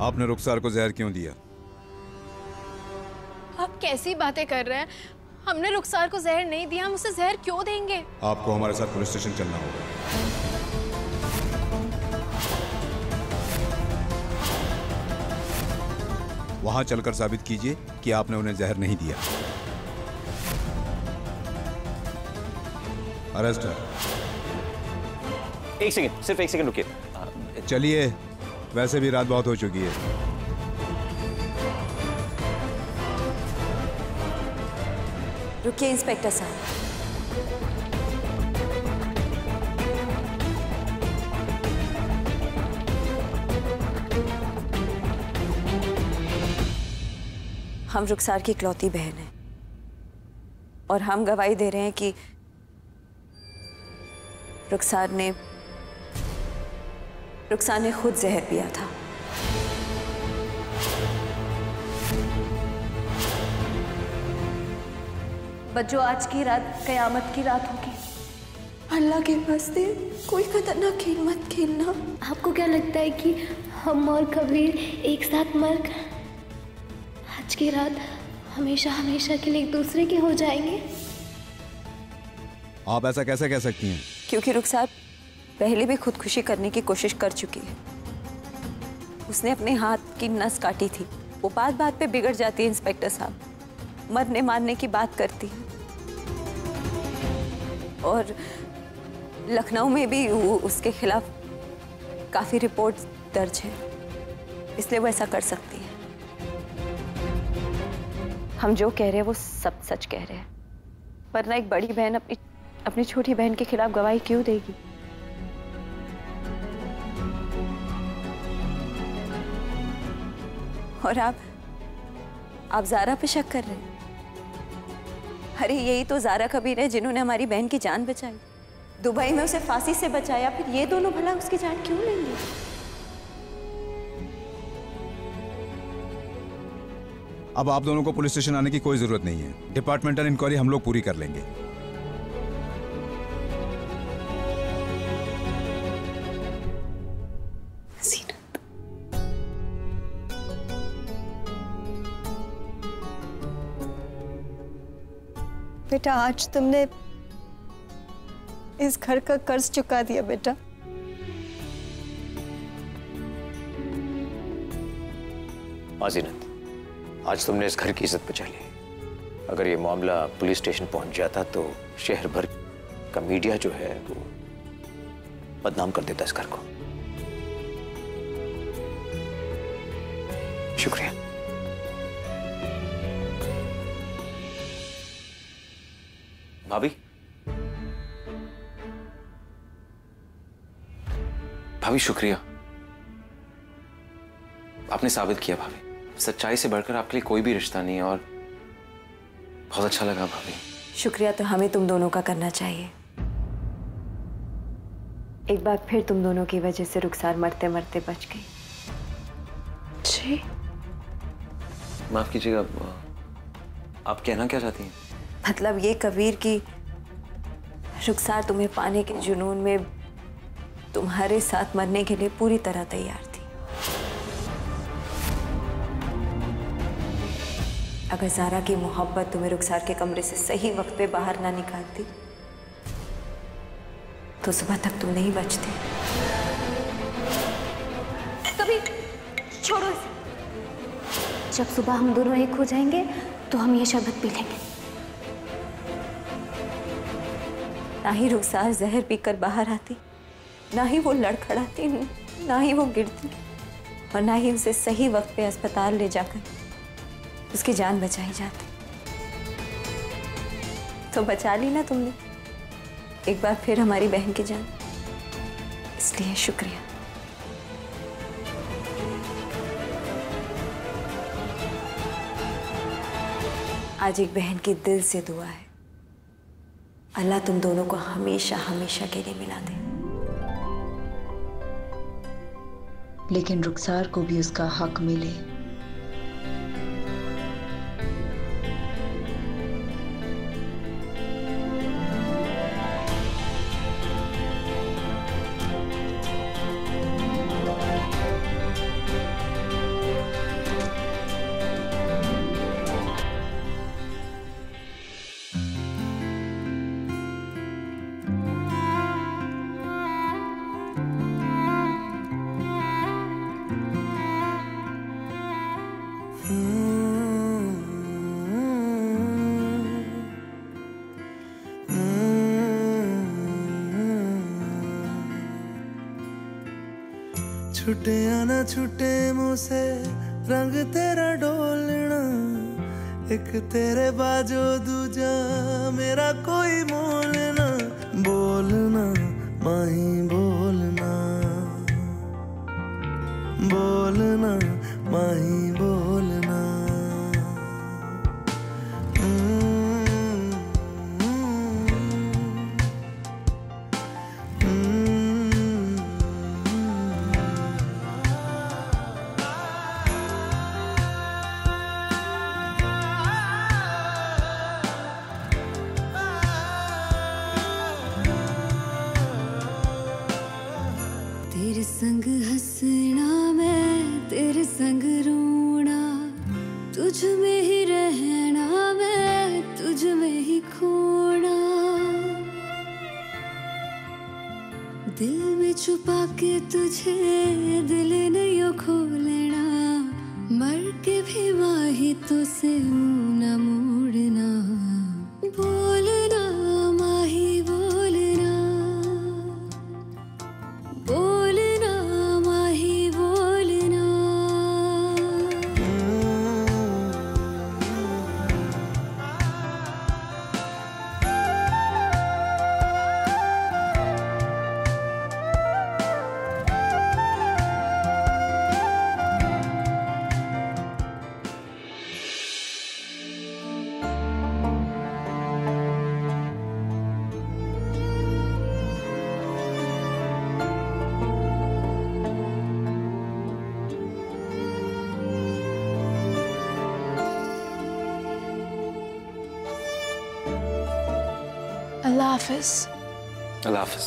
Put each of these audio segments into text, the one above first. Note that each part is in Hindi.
आपने रुखसार को जहर क्यों दिया? आप कैसी बातें कर रहे हैं? हमने रुखसार को जहर नहीं दिया, हम उसे जहर क्यों देंगे? आपको हमारे साथ पुलिस स्टेशन चलना होगा। वहां चलकर साबित कीजिए कि आपने उन्हें जहर नहीं दिया। अरेस्ट है। एक सेकंड, सिर्फ एक सेकंड रुकिए। चलिए, वैसे भी रात बहुत हो चुकी है। रुकिए इंस्पेक्टर साहब। हम रुखसार की इकलौती बहन हैं और हम गवाही दे रहे हैं कि रुखसार ने खुद जहर पिया था। बच्चों, आज की रात कयामत की रात होगी। अल्लाह के वास्ते कोई खतरनाक खेल मत खेलना। आपको क्या लगता है कि हम और कबीर एक साथ मर कर आज की रात हमेशा हमेशा के लिए एक दूसरे के हो जाएंगे? आप ऐसा कैसे कह सकती हैं? क्योंकि रुखसार पहले भी खुदकुशी करने की कोशिश कर चुकी है। उसने अपने हाथ की नस काटी थी। वो बात बात पे बिगड़ जाती है इंस्पेक्टर साहब, मरने मारने की बात करती है। और लखनऊ में भी उसके खिलाफ काफी रिपोर्ट दर्ज है, इसलिए वो ऐसा कर सकती है। हम जो कह रहे हैं वो सब सच कह रहे हैं, वरना एक बड़ी बहन अपनी छोटी बहन के खिलाफ गवाही क्यों देगी? और आप ज़ारा पे शक कर रहे हैं? अरे यही तो ज़ारा कबीर है जिन्होंने हमारी बहन की जान बचाई, दुबई में उसे फांसी से बचाया, फिर ये दोनों भला उसकी जान क्यों लेंगे? अब आप दोनों को पुलिस स्टेशन आने की कोई जरूरत नहीं है। डिपार्टमेंटल इंक्वायरी हम लोग पूरी कर लेंगे। बेटा, आज तुमने इस घर का कर्ज चुका दिया बेटा। आज़ीनत, आज तुमने इस घर की इज्जत बचा ली। अगर ये मामला पुलिस स्टेशन पहुंच जाता तो शहर भर का मीडिया जो है वो बदनाम कर देता इस घर को। शुक्रिया। भाभी, भाभी शुक्रिया, आपने साबित किया। भाभी, सच्चाई से बढ़कर आपके लिए कोई भी रिश्ता नहीं है और बहुत अच्छा लगा। भाभी, शुक्रिया तो हमें तुम दोनों का करना चाहिए। एक बार फिर तुम दोनों की वजह से रुखसार मरते मरते बच गई। जी माफ कीजिएगा, आप कहना क्या चाहती हैं? मतलब ये कबीर की रुखसार तुम्हें पाने के जुनून में तुम्हारे साथ मरने के लिए पूरी तरह तैयार थी। अगर ज़ारा की मोहब्बत तुम्हें रुखसार के कमरे से सही वक्त पे बाहर ना निकालती तो सुबह तक तुम नहीं बचते। कबीर, छोड़ो इसे। जब सुबह हम दोनों एक हो जाएंगे तो हम ये शरबत पी लेंगे। ना ही रुखसार जहर पीकर बाहर आती, ना ही वो लड़खड़ाती, ना ही वो गिरती, और ना ही उसे सही वक्त पे अस्पताल ले जाकर उसकी जान बचाई जाती। तो बचा ली ना तुमने एक बार फिर हमारी बहन की जान, इसलिए शुक्रिया। आज एक बहन की दिल से दुआ है, अल्लाह तुम दोनों को हमेशा हमेशा के लिए मिला दे। लेकिन रुखसार को भी उसका हक मिले। छुटे या ना छुटे मुँह से रंग तेरा डोलना, एक तेरे बाजो दूजा मेरा कोई मोल ना। बोलना माही बोलना, बोलना माही बोलना। तेरे संग हंसना मैं तेरे संग रोना, तुझ में ही रहना मैं तुझ में ही खोना। दिल में छुपा के तुझे दिल ने यो खोलना, मर के भी माही तो से मुँह न मोड़ना। बोलना माही बोलना, बोलना माही बोलना। अल्लाह हाफिज। अल्लाह हाफिज।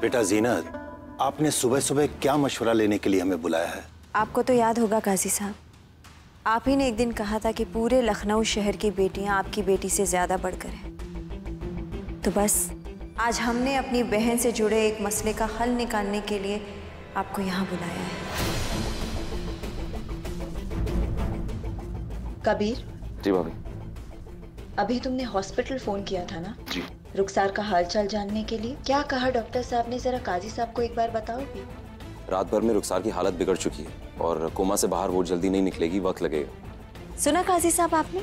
बेटा जीनत, आपने सुबह सुबह क्या मशवरा लेने के लिए हमें बुलाया है? आपको तो याद होगा काजी साहब, आप ही ने एक दिन कहा था कि पूरे लखनऊ शहर की बेटियां आपकी बेटी से ज्यादा बढ़कर हैं। तो बस आज हमने अपनी बहन से जुड़े एक मसले का हल निकालने के लिए आपको यहाँ बुलाया है। कबीर। जी भाभी। अभी तुमने हॉस्पिटल फोन किया था ना? जी। रुखसार का हालचाल जानने के लिए। क्या कहा डॉक्टर साहब ने, जरा काजी साहब को एक बार बताओगी? रात भर में रुखसार की हालत बिगड़ चुकी है और कोमा से बाहर वो जल्दी नहीं निकलेगी, वक्त लगेगा। सुना काजी साहब आपने?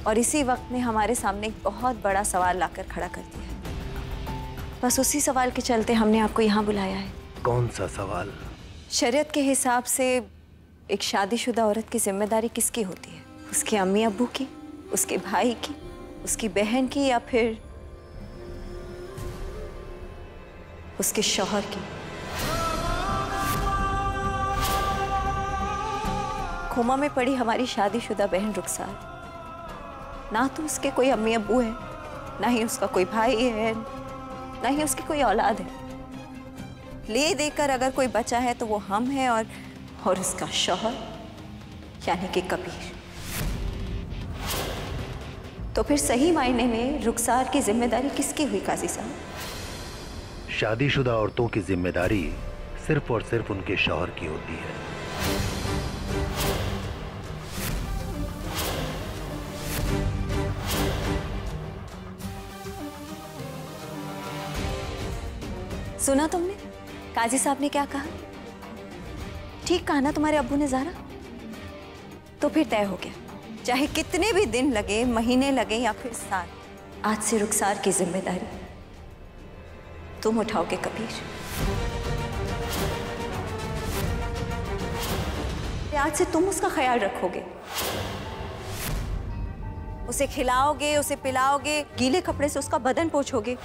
और इसी वक्त में हमारे सामने एक बहुत बड़ा सवाल लाकर खड़ा कर दिया है। बस उसी सवाल के चलते हमने आपको यहाँ बुलाया है। कौन सा सवाल? शरीयत के हिसाब से एक शादीशुदा औरत की जिम्मेदारी किसकी होती है? उसके अम्मी अब्बू की, उसके भाई की, उसकी बहन की, या फिर उसके शौहर की? कोमा में पड़ी हमारी शादीशुदा बहन रुखसार, ना तो उसके कोई अम्मी अब्बू है, ना ही उसका कोई भाई है, ना ही उसकी कोई औलाद है। ले देकर अगर कोई बचा है तो वो हम हैं और उसका शौहर यानी कि कबीर। तो फिर सही मायने में रुखसार की जिम्मेदारी किसकी हुई काजी साहब? शादीशुदा औरतों की जिम्मेदारी सिर्फ और सिर्फ उनके शौहर की होती है। सुना तुमने काजी साहब ने क्या कहा? ठीक कहा ना तुम्हारे अब्बू ने ज़ारा? तो फिर तय हो गया, चाहे कितने भी दिन लगे, महीने लगे या फिर साल, आज से रुखसार की जिम्मेदारी तुम उठाओगे कबीर। आज से तुम उसका ख्याल रखोगे, उसे खिलाओगे, उसे पिलाओगे, गीले कपड़े से उसका बदन पोंछोगे,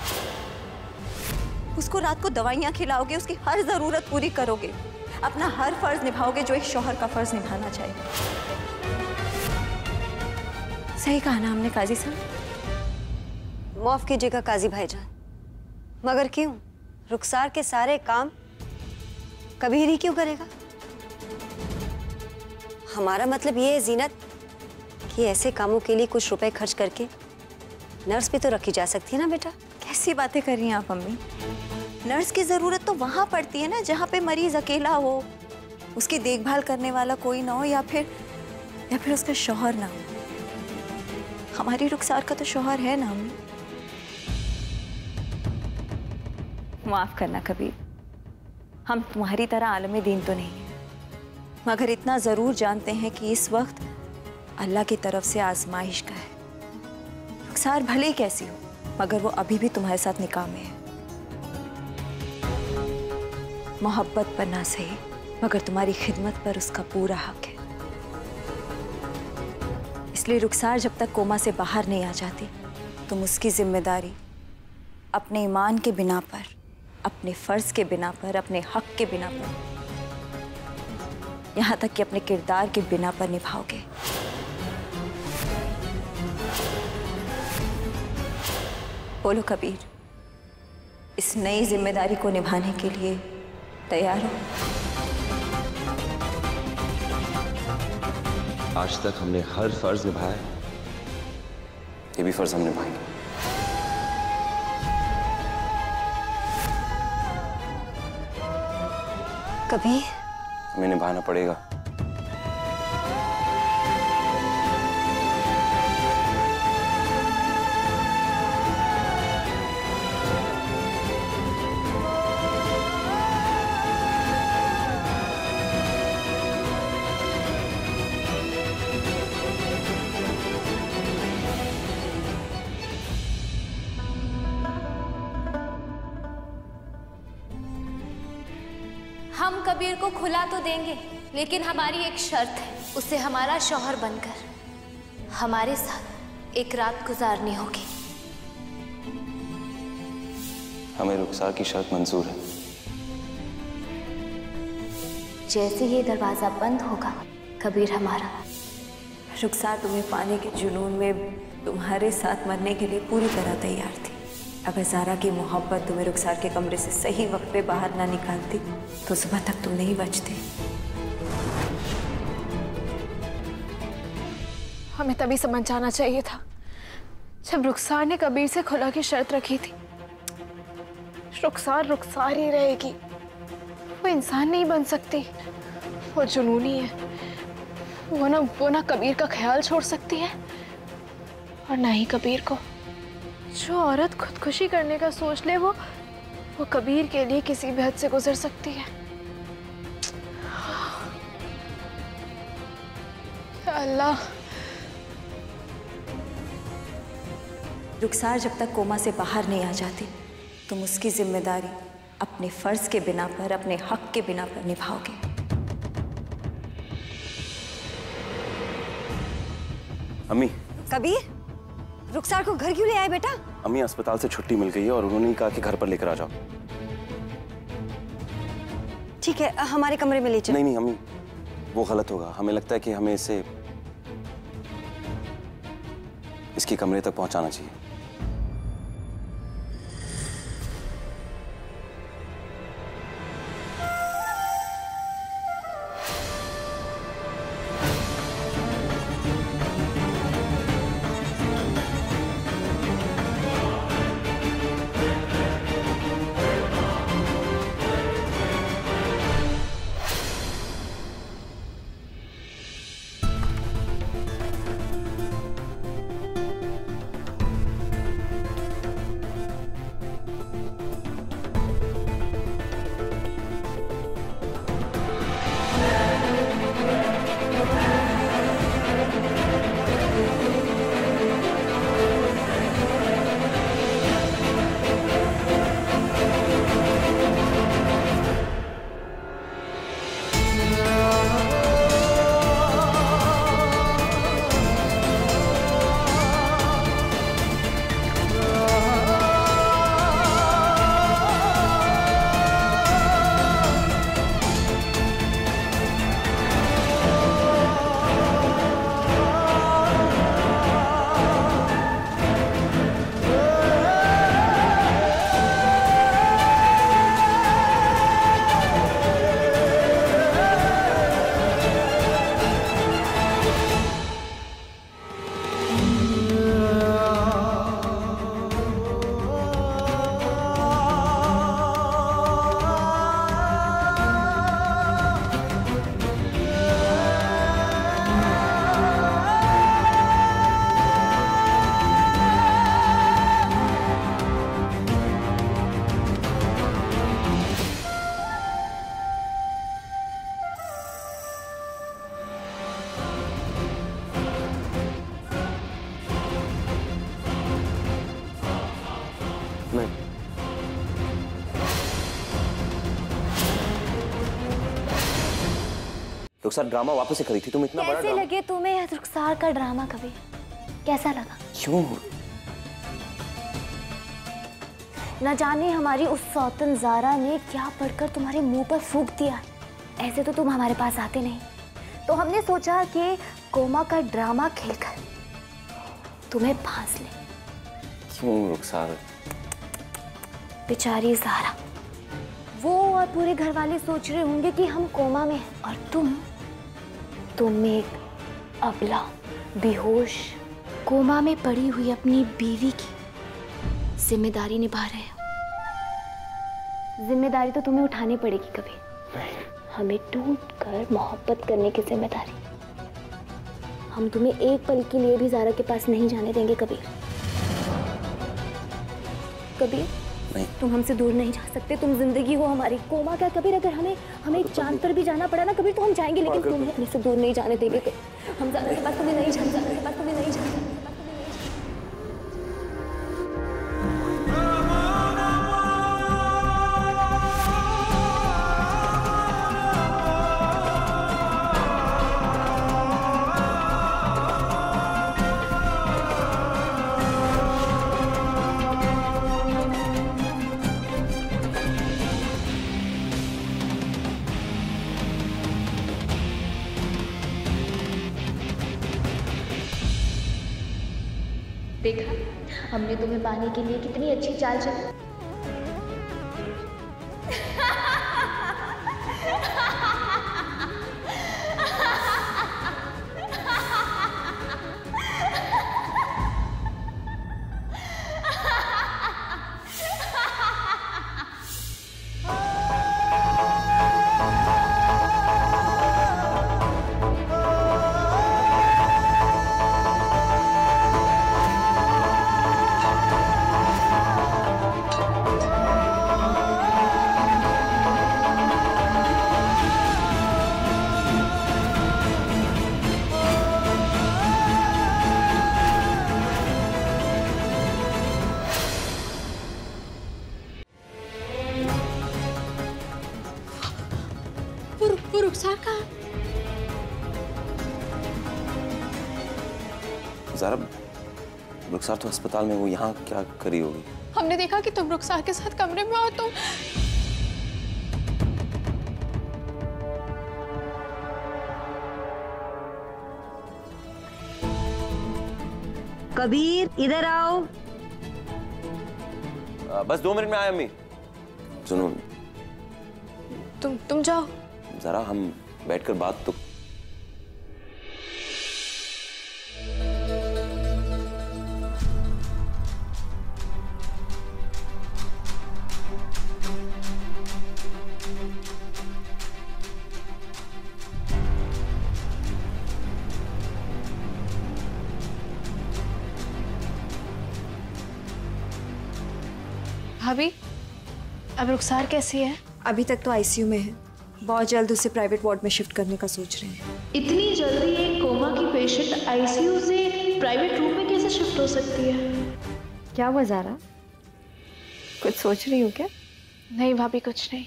उसको रात को दवाइयाँ खिलाओगे, उसकी हर जरूरत पूरी करोगे, अपना हर फर्ज निभाओगे जो एक शौहर का फर्ज निभाना चाहिए। सही कहा ना हमने काजी साहब? माफ कीजिएगा काजी भाईजान, मगर क्यों? रुखसार के सारे काम कबीर ही क्यों करेगा? हमारा मतलब ये है जीनत कि ऐसे कामों के लिए कुछ रुपए खर्च करके नर्स भी तो रखी जा सकती है ना बेटा। कैसी बातें कर रही हैं आप अम्मी? नर्स की जरूरत तो वहां पड़ती है ना जहाँ पे मरीज अकेला हो, उसकी देखभाल करने वाला कोई ना हो, या फिर उसका शौहर ना हो। हमारी रुखसार का तो शौहर है ना अम्मी। माफ करना कबीर, हम तुम्हारी तरह आलमे दीन तो नहीं है, मगर इतना जरूर जानते हैं कि इस वक्त अल्लाह की तरफ से आजमाइश का है। रुखसार भले कैसी हो, मगर वो अभी भी तुम्हारे साथ निकाह में है। मोहब्बत पर ना सही, मगर तुम्हारी खिदमत पर उसका पूरा हक है। इसलिए रुखसार जब तक कोमा से बाहर नहीं आ जाती, तुम उसकी जिम्मेदारी अपने ईमान के बिना पर, अपने फर्ज के बिना पर, अपने हक के बिना पर, यहां तक कि अपने किरदार के बिना पर निभाओगे। बोलो कबीर, इस नई जिम्मेदारी को निभाने के लिए तैयार हो? आज तक हमने हर फर्ज निभाया, ये भी फर्ज हम निभाएंगे। कबीर, हमें निभाना पड़ेगा। हम कबीर को खुला तो देंगे, लेकिन हमारी एक शर्त है, उसे हमारा शौहर बनकर हमारे साथ एक रात गुजारनी होगी। हमें रुखसार की शर्त मंजूर है। जैसे ये दरवाजा बंद होगा, कबीर हमारा। रुखसार तुम्हें पाने के जुनून में तुम्हारे साथ मरने के लिए पूरी तरह तैयार थी। अगर ज़ारा की मोहब्बत तुम्हें रुखसार के कमरे से सही वक्त पे बाहर ना निकालती, तो सुबह तक तुम नहीं बचते। हमें तभी समझ जाना चाहिए था जब रुखसार ने कबीर से खुला की शर्त रखी थी। रुखसार रुखसार ही रहेगी, वो इंसान नहीं बन सकती, वो जुनूनी है। वो ना कबीर का ख्याल छोड़ सकती है और ना ही कबीर को। जो औरत खुदकुशी करने का सोच ले, वो कबीर के लिए किसी भी हद से गुजर सकती है। या अल्लाह। रुखसार जब तक कोमा से बाहर नहीं आ जाती, तुम उसकी जिम्मेदारी अपने फर्ज के बिना पर, अपने हक के बिना पर निभाओगे। अम्मी। कबीर, रुखसार को घर क्यों ले आए बेटा? अम्मी, अस्पताल से छुट्टी मिल गई है और उन्होंने कहा कि घर पर लेकर आ जाओ। ठीक है, हमारे कमरे में ले चलो। नहीं अम्मी, वो गलत होगा। हमें लगता है कि हमें इसे इसके कमरे तक पहुंचाना चाहिए। रुखसार ड्रामा वापस से करी थी, तुम इतना बड़ा कैसे लगे तुम्हें रुखसार का ड्रामा? कभी कैसा लगा? क्यों? न जाने हमारी उस सौतन ज़ारा ने क्या पढ़कर तुम्हारे मुंह पर फूंक दिया। ऐसे तो तुम हमारे पास आते नहीं, तो हमने सोचा कि कोमा का ड्रामा खेलकर तुम्हें फांस ले। क्यों रुखसार? बेचारी ज़ारा, वो और पूरे घर वाले सोच रहे होंगे कि हम कोमा में हैं और तुम एक अबला बेहोश कोमा में पड़ी हुई अपनी बीवी की जिम्मेदारी निभा रहे हो। जिम्मेदारी तो तुम्हें उठानी पड़ेगी कभी। हमें टूट कर मोहब्बत करने की जिम्मेदारी। हम तुम्हें एक पल के लिए भी ज़ारा के पास नहीं जाने देंगे कबीर। कबीर नहीं, तुम हमसे दूर नहीं जा सकते। तुम जिंदगी हो हमारी। कोमा क्या कबीर, अगर हमें चांद पर भी जाना पड़ा ना कबीर तो हम जाएंगे, लेकिन तुम्हें अपने से दूर नहीं जाने देंगे। हम ज़ारा के पास तुम्हें नहीं जाने। देखा, हमने तुम्हें पाने के लिए कितनी अच्छी चाल चली। वो रुखसार कहाँ? ज़ारा, रुखसार तो अस्पताल में, वो यहाँ क्या करी होगी? हमने देखा कि तुम रुखसार के साथ कमरे में हो तो कबीर इधर आओ। बस 2 मिनट में आए अम्मी। सुनो, तुम जाओ। जरा हम बैठकर बात तो। भाभी, अब रुखसार कैसी है? अभी तक तो आईसीयू में है। बहुत जल्द उसे प्राइवेट वार्ड में शिफ्ट करने का सोच रहे हैं। इतनी जल्दी एक कोमा की पेशेंट आईसीयू से प्राइवेट रूम में कैसे शिफ्ट हो सकती है? क्या हुआ ज़ारा, कुछ सोच रही हो क्या? नहीं भाभी, कुछ नहीं।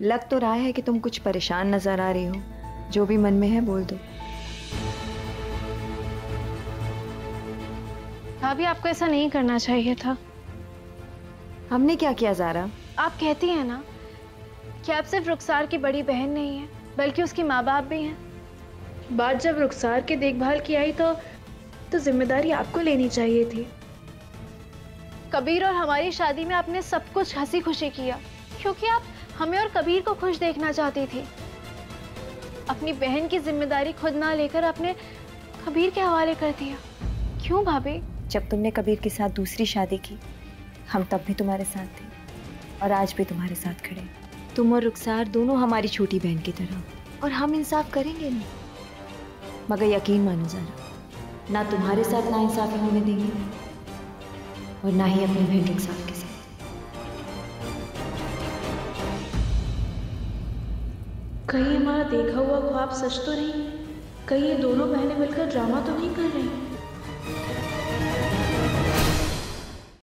लग तो रहा है कि तुम कुछ परेशान नजर आ रही हो। जो भी मन में है बोल दो। भाभी, आपको ऐसा नहीं करना चाहिए था। हमने क्या किया ज़ारा? आप कहती हैं ना कि आप सिर्फ रुखसार की बड़ी बहन नहीं है, बल्कि उसकी माँ बाप भी हैं। बात जब रुखसार की देखभाल की आई तो जिम्मेदारी आपको लेनी चाहिए थी। कबीर और हमारी शादी में आपने सब कुछ हंसी खुशी किया, क्योंकि आप हमें और कबीर को खुश देखना चाहती थी। अपनी बहन की जिम्मेदारी खुद ना लेकर आपने कबीर के हवाले कर दिया। क्यों भाभी? जब तुमने कबीर के साथ दूसरी शादी की, हम तब भी तुम्हारे साथ थे और आज भी तुम्हारे साथ खड़े। तुम और रुखसार दोनों हमारी छोटी बहन की तरह, और हम इंसाफ करेंगे नहीं। मगर यकीन मानो ज़ारा, ना तुम्हारे साथ ना इंसाफी होने देंगे और ना ही अपनी बहन रुखसार के साथ। कहीं हमारा देखा हुआ ख्वाब सच तो नहीं? कहीं ये दोनों बहनें मिलकर ड्रामा तो नहीं कर रही?